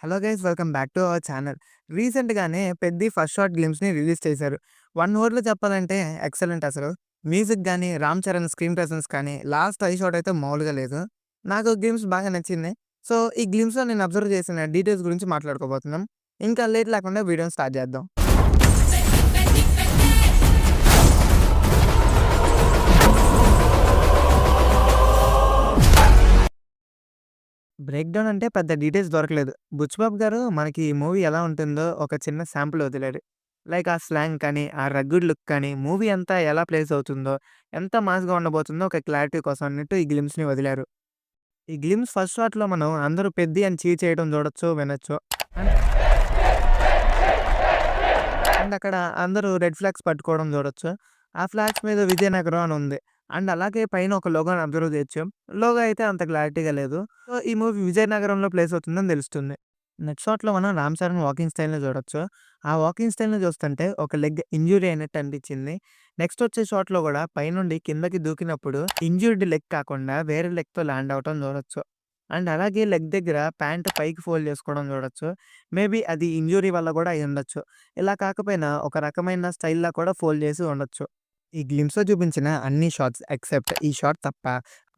Hello guys welcome back to our channel. రీసెంట్‌గానే 'Peddi' first shot గ్లింప్స్‌ని release చేశారు. One వర్డ్‌లో చెప్పాలంటే excellent అసలు. మ్యూజిక్ గాని, 'రామ్ చరణ్' స్క్రీన్ ప్రెజెన్స్ కానీ, లాస్ట్ ఐ షాట్ అయితే మామూలుగా లేదు. నాకు గ్లింప్స్ బాగా నచ్చింది. సో, ఈ గ్లింప్స్‌లో నేను అబ్జర్వ్ చేసిన డీటెయిల్స్ గురించి మాట్లాడుకోబోతున్నాం. ఇంకా లేట్ లేకుండా వీడియోని స్టార్ట్ చేద్దాం. బ్రేక్ డౌన్ అంటే పెద్ద డీటెయిల్స్ దొరకలేదు. 'బుచ్చిబాబు' గారు మనకి ఈ మూవీ ఎలా ఉంటుందో ఒక చిన్న శాంపుల్ వదిలారు. లైక్ ఆ స్లాంగ్ కానీ, ఆ రగ్గుడ్ లుక్ కానీ, మూవీ అంతా ఎలా ప్లేస్ అవుతుందో, ఎంత మాస్‌గా ఉండబోతుందో ఒక క్లారిటీ కోసం అన్నట్టు ఈ గ్లింప్స్‌ని వదిలారు. ఈ గ్లింప్స్ ఫస్ట్ షాట్‌లో మనం అందరూ 'పెద్ది' అని చీర్ చేయడం చూడొచ్చు, వినొచ్చు. అండ్ అండ్ అక్కడ అందరూ రెడ్ ఫ్లాగ్స్ పట్టుకోవడం చూడొచ్చు. ఆ ఫ్లాగ్స్ మీద 'విజయనగరం' అని ఉంది. అండ్ అలాగే పైన ఒక లోగోని అబ్జర్వ్ చేయొచ్చు. లోగో అయితే అంత క్లారిటీగా లేదు. సో, ఈ మూవీ విజయనగరంలో ప్లేస్ అవుతుందని తెలుస్తుంది. నెక్స్ట్ షాట్‌లో మనం 'రామ్ చరణ్' వాకింగ్ స్టైల్‌ని చూడొచ్చు. ఆ వాకింగ్ స్టైల్‌ని చూస్తుంటే ఒక లెగ్ ఇంజ్యూరీ అయినట్టు అనిపించింది. నెక్స్ట్ వచ్చే షాట్‌లో కూడా పైనుండి కిందకి దూకినప్పుడు ఇంజ్యూర్డ్ లెగ్ కాకుండా వేరే లెగ్‌తో ల్యాండ్ అవ్వటం చూడొచ్చు. అండ్ అలాగే లెగ్ దగ్గర ప్యాంట్ పైకి ఫోల్డ్ చేసుకోవడం చూడొచ్చు. మేబీ అది ఇంజ్యూరీ వల్ల కూడా అయ్యుండొచ్చు. ఇలా కాకపోయినా ఒక రకమైన స్టైల్‌లా కూడా ఫోల్డ్ చేసి ఉండొచ్చు. ఈ గ్లింప్స్‌లో చూపించిన అన్ని షాట్స్ ఎక్సెప్ట్ ఈ షాట్ తప్ప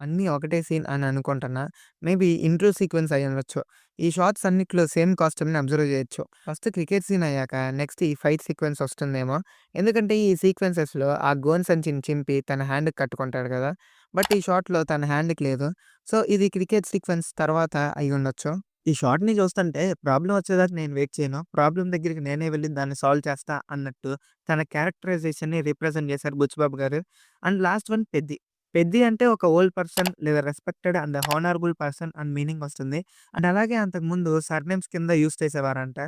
అన్నీ ఒకటే సీన్ అని అనుకుంటున్నా. మేబీ ఇంట్రో సీక్వెన్స్ అయ్యుండొచ్చు. ఈ షాట్స్ అన్నిట్లో సేమ్ కాస్ట్యూమ్‌ని అబ్జర్వ్ చేయొచ్చు. ఫస్ట్ క్రికెట్ సీన్ అయ్యాక నెక్స్ట్ ఈ ఫైట్ సీక్వెన్స్ వస్తుందేమో. ఎందుకంటే ఈ సీక్వెన్సెస్‌లో ఆ గోను సంచిని చింపి తన హ్యాండ్‌కి కట్టుకుంటాడు కదా! బట్ ఈ షాట్‌లో తన హ్యాండ్‌కి లేదు. సో, ఇది క్రికెట్ సీక్వెన్స్ తర్వాత అయ్యుండొచ్చు. ఈ షాట్‌ని చూస్తుంటే ప్రాబ్లమ్ వచ్చేదాకా నేను వెయిట్ చేయను. ప్రాబ్లమ్ దగ్గరికి నేనే వెళ్లి దాన్ని సాల్వ్ చేస్తా అన్నట్టు తన క్యారెక్టరైజేషన్‌ని రిప్రజెంట్ చేశారు 'బుచ్చిబాబు' గారు. And last one 'Peddi'. 'Peddi' అంటే ఒక ఓల్డ్ పర్సన్ లేదా రెస్పెక్టెడ్ అండ్ హానరబుల్ పర్సన్ అని మీనింగ్ వస్తుంది. అండ్ అలాగే అంతకుముందు సర్‌నేమ్స్ కింద యూజ్ చేసేవారంట.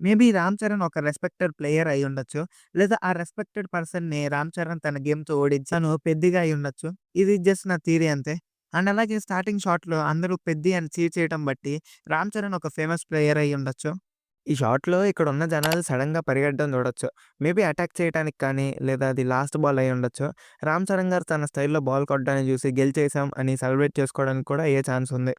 మేబీ 'రామ్ చరణ్' ఒక రెస్పెక్టెడ్ ప్లేయర్ అయ్యుండొచ్చు. లేదా ఆ రెస్పెక్టెడ్ పర్సన్‌ని 'రామ్ చరణ్' తన గేమ్‌తో ఓడించి తను 'పెద్దిగా' అయ్యుండొచ్చు. ఇది జస్ట్ నా థియరీ అంతే. అండ్ అలాగే స్టార్టింగ్ షాట్‌లో అందరూ 'పెద్ది' అని చీర్ చేయటం బట్టి 'రామ్ చరణ్' ఒక ఫేమస్ ప్లేయర్ అయ్యుండొచ్చు. ఈ షాట్‌లో ఇక్కడున్న జనాలు సడెన్‌గా పరిగెట్టడం చూడొచ్చు. మేబీ అటాక్ చేయటానికి కానీ, లేదా అది లాస్ట్ బాల్ అయ్యుండొచ్చు. 'రామ్ చరణ్' గారు తన స్టైల్‌లో బాల్ కొట్టడాన్ని చూసి గెలిచేసాం అని సెలబ్రేట్ చేసుకోవడానికి కూడా అయ్యే ఛాన్స్ ఉంది.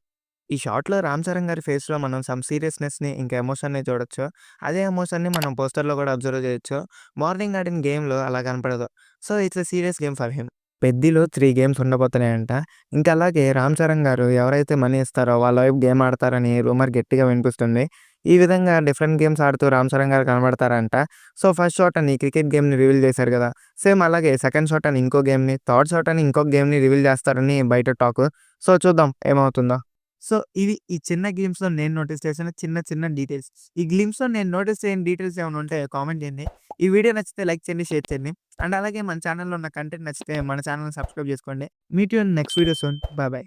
ఈ షాట్‌లో 'రామ్ చరణ్' గారి ఫేస్‌లో మనం సమ్ సీరియస్‌నెస్‌ని, ఇంకా ఎమోషన్‌ని చూడొచ్చు. అదే ఎమోషన్‌ని మనం పోస్టర్‌లో కూడా అబ్జర్వ్ చేయొచ్చు. మార్నింగ్ ఆడిన గేమ్‌లో అలా కనపడదు. So, it's a serious game for him. 'పెద్దిలో' 3 గేమ్స్ ఉండబోతున్నాయంట. ఇంకా అలాగే 'రామ్ చరణ్' గారు ఎవరైతే మనీ ఇస్తారో వాళ్ళ వైపు గేమ్ ఆడతారని రూమర్ గట్టిగా వినిపిస్తుంది. ఈ విధంగా డిఫరెంట్ గేమ్స్ ఆడుతూ 'రామ్ చరణ్' గారు కనబడతారంట. సో, ఫస్ట్ షాట్ అని క్రికెట్ గేమ్‌ని రివీల్ చేశారు గదా! సేమ్ అలాగే సెకండ్ షాట్ అని ఇంకో గేమ్‌ని, థర్డ్ షాట్ అని ఇంకొక గేమ్‌ని రివీల్ చేస్తారని బయట టాక్. సో, చూద్దాం ఏమవుతుందో. సో, ఇవి ఈ చిన్న గ్లింప్స్‌లో నేను నోటీస్ చేసిన చిన్న చిన్న డీటెయిల్స్. ఈ గ్లింప్స్‌లో నేను నోటీస్ చేయని డీటెయిల్స్ ఏమైనా ఉంటే కామెంట్ చేయండి. ఈ వీడియో నచ్చితే లైక్ చేయండి, షేర్ చేయండి. అండ్ అలాగే మన ఛానెల్‌లో ఉన్న కంటెంట్ నచ్చితే మన ఛానెల్‌ని సబ్స్క్రైబ్ చేసుకోండి. Meet you in next video soon. By by.